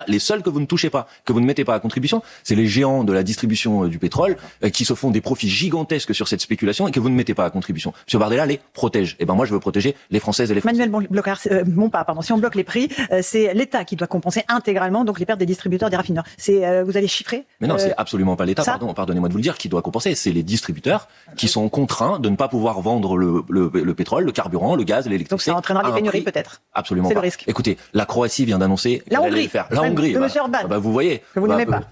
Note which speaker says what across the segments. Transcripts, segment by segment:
Speaker 1: les seuls que vous ne touchez pas, que vous ne mettez pas à contribution, c'est les géants de la distribution du pétrole qui se font des profits gigantesques sur cette spéculation et que vous ne mettez pas à contribution. M. Bardella les protège. Et ben moi, je veux protéger les Françaises et les Français.
Speaker 2: Manuel Bompard, si on bloque les prix, c'est l'État qui doit compenser intégralement donc les pertes des distributeurs, des raffineurs. Vous allez chiffrer?
Speaker 1: Mais non, c'est absolument pas l'État, pardonnez-moi de vous le dire, qui doit compenser. C'est les distributeurs qui sont contraints de ne pas pouvoir vendre le pétrole, le carburant, le gaz, l'électricité.
Speaker 2: Donc ça entraînera des pénuries peut-être?
Speaker 1: Absolument
Speaker 2: pas.
Speaker 1: C'est le risque. Écoutez, la Croatie vient d'annoncer qu'elle allait le faire. La Hongrie,
Speaker 2: de Monsieur Orban,
Speaker 1: vous voyez.
Speaker 2: Que vous n'aimez pas.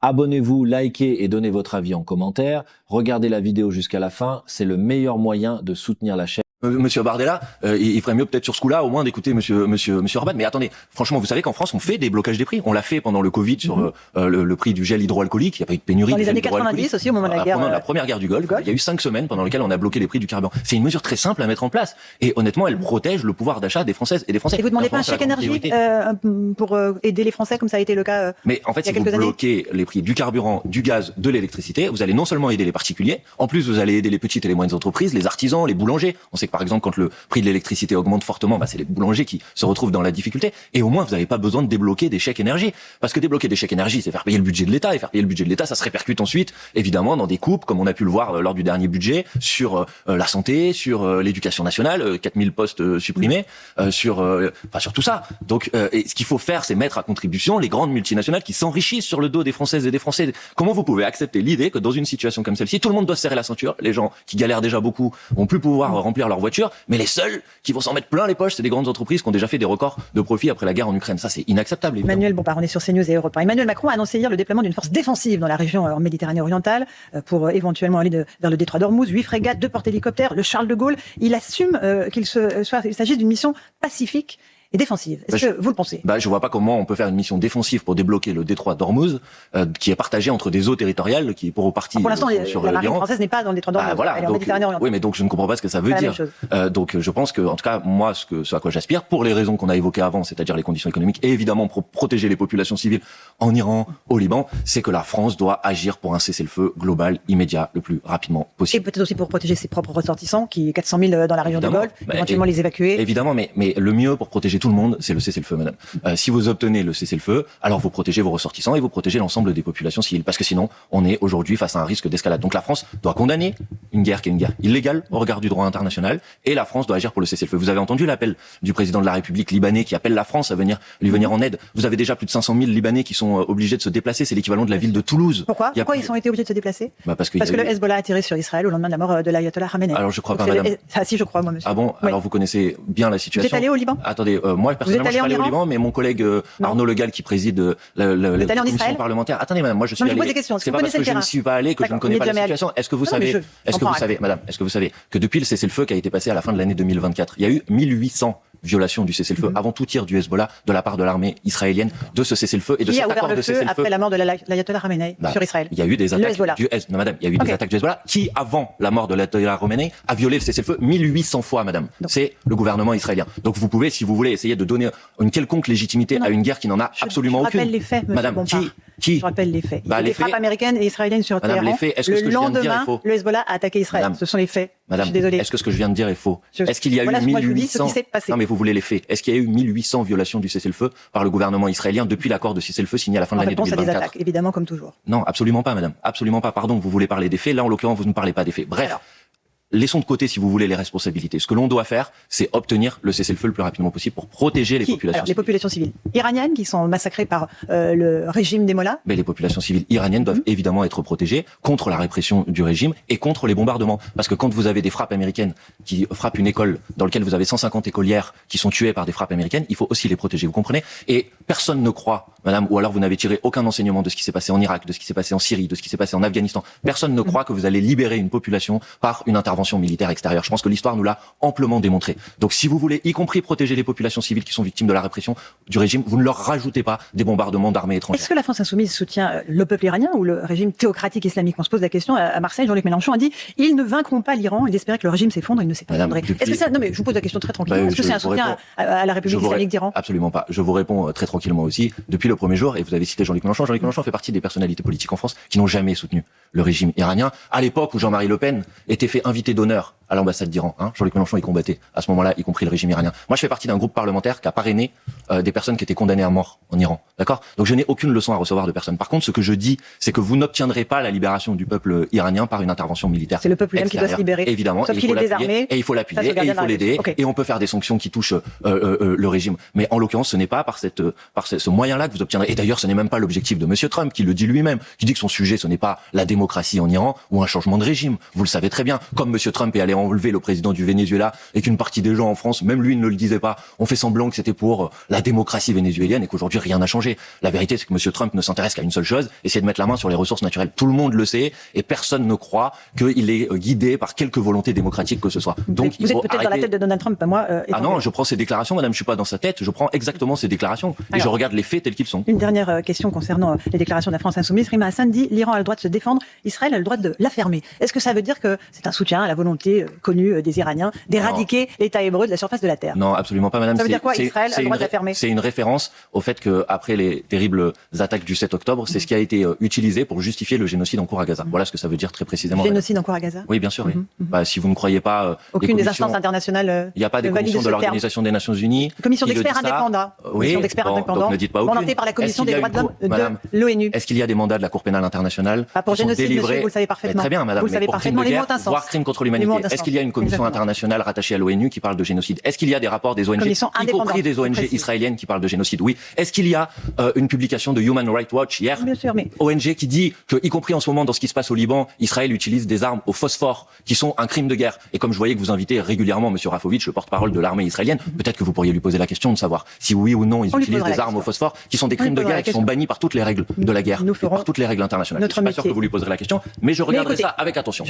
Speaker 3: Abonnez-vous, likez et donnez votre avis en commentaire. Regardez la vidéo jusqu'à la fin, c'est le meilleur moyen de soutenir la chaîne.
Speaker 1: Monsieur Bardella, il ferait mieux peut-être sur ce coup-là, au moins d'écouter Monsieur Orban. Mais attendez, franchement, vous savez qu'en France, on fait des blocages des prix. On l'a fait pendant le Covid sur le prix du gel hydroalcoolique. Il n'y a pas eu de pénurie.
Speaker 2: Dans les années 90 aussi, au moment de la guerre.
Speaker 1: Pendant la première guerre du Golfe, il y a eu 5 semaines pendant lesquelles on a bloqué les prix du carburant. C'est une mesure très simple à mettre en place. Et honnêtement, elle protège le pouvoir d'achat des Françaises et des Français.
Speaker 2: Et vous ne demandez pas un chèque énergie pour aider les Français, comme ça a été le cas
Speaker 1: Mais en fait, si vous bloquez les prix du carburant, du gaz, de l'électricité, vous allez non seulement aider les particuliers, en plus vous allez aider les petites et les moyennes entreprises, les artisans, les boulangers. On sait que par exemple, quand le prix de l'électricité augmente fortement, c'est les boulangers qui se retrouvent dans la difficulté. Et au moins, vous n'avez pas besoin de débloquer des chèques énergie. Parce que débloquer des chèques énergie, c'est faire payer le budget de l'État. Et faire payer le budget de l'État, ça se répercute ensuite, évidemment, dans des coupes, comme on a pu le voir lors du dernier budget, sur la santé, sur l'éducation nationale, 4000 postes supprimés, sur tout ça. Donc, et ce qu'il faut faire, c'est mettre à contribution les grandes multinationales qui s'enrichissent sur le dos des Françaises et des Français. Comment vous pouvez accepter l'idée que dans une situation comme celle-ci, tout le monde doit se serrer la ceinture, les gens qui galèrent déjà beaucoup vont plus pouvoir remplir leur voiture, mais les seuls qui vont s'en mettre plein les poches, c'est des grandes entreprises qui ont déjà fait des records de profit après la guerre en Ukraine. Ça, c'est inacceptable. Évidemment.
Speaker 2: Manuel Bompard, on est sur CNews et Europe 1. Emmanuel Macron a annoncé hier le déploiement d'une force défensive dans la région en Méditerranée orientale pour éventuellement aller vers le détroit d'Ormuz. 8 frégates, 2 porte-hélicoptères, le Charles de Gaulle. Il assume qu'il s'agisse d'une mission pacifique et défensive. Est-ce que vous le pensez?
Speaker 1: Je vois pas comment on peut faire une mission défensive pour débloquer le détroit d'Ormuz, qui est partagé entre des eaux territoriales qui, pour partie,
Speaker 2: pour l'instant, la marine française n'est pas dans le détroit d'Ormuz. Elle est en Méditerranée orientale.
Speaker 1: Oui, mais donc je ne comprends pas ce que ça veut dire. Donc je pense que, en tout cas, moi, ce à quoi j'aspire, pour les raisons qu'on a évoquées avant, c'est-à-dire les conditions économiques, et évidemment pour protéger les populations civiles en Iran, au Liban, c'est que la France doit agir pour un cessez-le-feu global, immédiat, le plus rapidement possible.
Speaker 2: Et peut-être aussi pour protéger ses propres ressortissants, qui 400 000 dans la région du Golfe, éventuellement les évacuer.
Speaker 1: Évidemment, mais le mieux pour protéger tout le monde, c'est le cessez-le-feu, madame. Si vous obtenez le cessez-le-feu, alors vous protégez vos ressortissants et vous protégez l'ensemble des populations civiles. Parce que sinon, on est aujourd'hui face à un risque d'escalade. Donc la France doit condamner une guerre qui est une guerre illégale au regard du droit international, et la France doit agir pour le cessez-le-feu. Vous avez entendu l'appel du président de la République libanais qui appelle la France à lui venir en aide. Vous avez déjà plus de 500 000 Libanais qui sont obligés de se déplacer. C'est l'équivalent de la ville de Toulouse.
Speaker 2: Pourquoi ils ont été obligés de se déplacer?
Speaker 1: Parce que
Speaker 2: le Hezbollah a tiré sur Israël au lendemain de la mort de l'ayatollah Khamenei.
Speaker 1: Alors je crois pas, madame.
Speaker 2: Ah si, je crois, moi, monsieur.
Speaker 1: Ah bon? Alors vous connaissez bien la situation.
Speaker 2: Vous êtes allé au Liban?
Speaker 1: Attendez, moi personnellement, je suis allé au Liban, mais mon collègue Arnaud Le Gall, qui préside la commission parlementaire. Attendez, madame, moi je suis allé. C'est pas parce que je ne suis pas allé que je ne connais pas la situation. Est-ce que vous savez, madame, est-ce que vous savez que depuis le cessez-le-feu qui a été passé à la fin de l'année 2024, il y a eu 1800 violations du cessez-le-feu avant tout tir du Hezbollah de la part de l'armée israélienne de ce cessez-le-feu et de cet accord de cessez-le-feu
Speaker 2: après la mort de l'ayatollah Khamenei sur Israël.
Speaker 1: Il y a eu des attaques du Hezbollah. Madame, il y a eu des attaques du Hezbollah qui, avant la mort de l'ayatollah Khamenei, a violé le cessez-le-feu 1800 fois, madame. C'est le gouvernement israélien. Donc vous pouvez, si vous voulez, essayer de donner une quelconque légitimité à une guerre qui n'en a absolument aucune.
Speaker 2: Je rappelle les faits,
Speaker 1: madame. Qui
Speaker 2: Je rappelle les faits. Il y a des frappes américaines et israéliennes sur Téhéran. Le lendemain, le Hezbollah a attaqué Israël. Ce sont les faits.
Speaker 1: Madame,
Speaker 2: je suis désolée.
Speaker 1: Est-ce que ce que je viens de dire est faux? Est-ce qu'il y a eu 1800 Non, mais vous voulez les faits. Est-ce qu'il y a eu 1800 violations du cessez-le-feu par le gouvernement israélien depuis l'accord de cessez-le-feu signé à la fin de l'année 2024?
Speaker 2: En réponse à des attaques, évidemment, comme toujours.
Speaker 1: Non, absolument pas, madame. Absolument pas. Pardon, vous voulez parler des faits. Là, en l'occurrence, vous ne parlez pas des faits. Bref. Laissons de côté, si vous voulez, les responsabilités. Ce que l'on doit faire, c'est obtenir le cessez-le-feu le plus rapidement possible pour protéger les populations civiles.
Speaker 2: Les populations civiles iraniennes qui sont massacrées par le régime des mollahs.
Speaker 1: Mais les populations civiles iraniennes doivent évidemment être protégées contre la répression du régime et contre les bombardements. Parce que quand vous avez des frappes américaines qui frappent une école dans laquelle vous avez 150 écolières qui sont tuées par des frappes américaines, il faut aussi les protéger. Vous comprenez? Et personne ne croit, madame, ou alors vous n'avez tiré aucun enseignement de ce qui s'est passé en Irak, de ce qui s'est passé en Syrie, de ce qui s'est passé en Afghanistan. Personne ne croit que vous allez libérer une population par une intervention militaire extérieure. Je pense que l'histoire nous l'a amplement démontré. Donc si vous voulez, y compris protéger les populations civiles qui sont victimes de la répression du régime, vous ne leur rajoutez pas des bombardements d'armées étrangères.
Speaker 2: Est-ce que la France insoumise soutient le peuple iranien ou le régime théocratique islamique? On se pose la question à Marseille. Jean-Luc Mélenchon a dit « Ils ne vaincront pas l'Iran » et d'espérer que le régime s'effondre. Il ne s'est pas effondré. Est-ce que ça... Non mais je vous pose la question très tranquillement. Est-ce que c'est un soutien à la République islamique d'Iran?
Speaker 1: Absolument pas. Je vous réponds très tranquillement aussi. Depuis le premier jour, et vous avez cité Jean-Luc Mélenchon. Jean-Luc Mélenchon fait partie des personnalités politiques en France qui n'ont jamais soutenu le régime iranien, à l'époque où Jean-Marie Le Pen était fait invité d'honneur à l'ambassade d'Iran. Jean-Luc Mélenchon y combattait à ce moment-là, y compris le régime iranien. Moi, je fais partie d'un groupe parlementaire qui a parrainé des personnes qui étaient condamnées à mort en Iran. D'accord ? Donc je n'ai aucune leçon à recevoir de personne. Par contre, ce que je dis, c'est que vous n'obtiendrez pas la libération du peuple iranien par une intervention militaire.
Speaker 2: C'est le peuple lui-même qui doit se libérer.
Speaker 1: Évidemment,
Speaker 2: sauf qu'il est désarmé.
Speaker 1: Et il faut l'appuyer, et il faut l'aider, et on peut faire des sanctions qui touchent le régime. Mais en l'occurrence, ce n'est pas par ce moyen-là que vous obtiendrez. Et d'ailleurs, ce n'est même pas l'objectif de Monsieur Trump, qui le dit lui-même, qui dit que son sujet, ce n'est pas la démocratie en Iran ou un changement de régime. Vous le savez très bien. Comme Monsieur Trump est allé enlever le président du Venezuela et qu'une partie des gens en France, même lui, ne le disait pas, on fait semblant que c'était pour la démocratie vénézuélienne et qu'aujourd'hui rien n'a changé. La vérité, c'est que Monsieur Trump ne s'intéresse qu'à une seule chose, essayer de mettre la main sur les ressources naturelles. Tout le monde le sait et personne ne croit qu'il est guidé par quelque volonté démocratique que ce soit. Donc,
Speaker 2: vous êtes peut-être dans la tête de Donald Trump, pas moi.
Speaker 1: Ah non, je prends ses déclarations, madame, je suis pas dans sa tête, je prends exactement ses déclarations et je regarde les faits tels qu'ils sont.
Speaker 2: Une dernière question concernant les déclarations de la France insoumise. Rima Hassan dit l'Iran a le droit de se défendre, Israël a le droit de l'affermer. Est-ce que ça veut dire que c'est un soutien à la volonté connue des Iraniens d'éradiquer l'État hébreu de la surface de la terre?
Speaker 1: Non, absolument pas, madame.
Speaker 2: Ça veut dire quoi, Israël a le droit de l'affermer?
Speaker 1: C'est une référence au fait qu'après les terribles attaques du 7 octobre, c'est ce qui a été utilisé pour justifier le génocide en cours à Gaza. Voilà ce que ça veut dire très précisément.
Speaker 2: Génocide en cours à Gaza?
Speaker 1: Oui, bien sûr, oui. Si vous ne croyez pas...
Speaker 2: Aucune des instances internationales.
Speaker 1: Il n'y a pas des commissions de l'Organisation des Nations Unies.
Speaker 2: Commission d'experts indépendants.
Speaker 1: Oui,
Speaker 2: donc
Speaker 1: ne dites pas aucune.
Speaker 2: Mandatée par la Commission des droits de l'homme de l'ONU.
Speaker 1: Est-ce qu'il y a des mandats de la Cour pénale internationale
Speaker 2: pas pour génocide, monsieur, vous le savez parfaitement.
Speaker 1: Très bien, madame.
Speaker 2: Vous le savez
Speaker 1: pour crime
Speaker 2: parfaitement,
Speaker 1: de
Speaker 2: les
Speaker 1: guerre,
Speaker 2: mots ont un sens.
Speaker 1: voire crime contre l'humanité. Est-ce qu'il y a une commission internationale rattachée à l'ONU qui parle de génocide? Est-ce qu'il y a des rapports des ONG, y compris des ONG israéliennes qui parlent de génocide? Oui. Est-ce qu'il y a une publication de Human Rights Watch hier,
Speaker 2: bien sûr, mais...
Speaker 1: ONG, qui dit que, y compris en ce moment dans ce qui se passe au Liban, Israël utilise des armes au phosphore qui sont un crime de guerre? Et comme je voyais que vous invitez régulièrement Monsieur Rafovitch, le porte-parole de l'armée israélienne, peut-être que vous pourriez lui poser la question de savoir si oui ou non ils utilisent des armes au phosphore qui sont des crimes de guerre et qui sont bannis par toutes les règles de la guerre, et par toutes les règles internationales. Je ne suis pas sûr que vous lui poserez la question, mais je regarderai ça avec attention.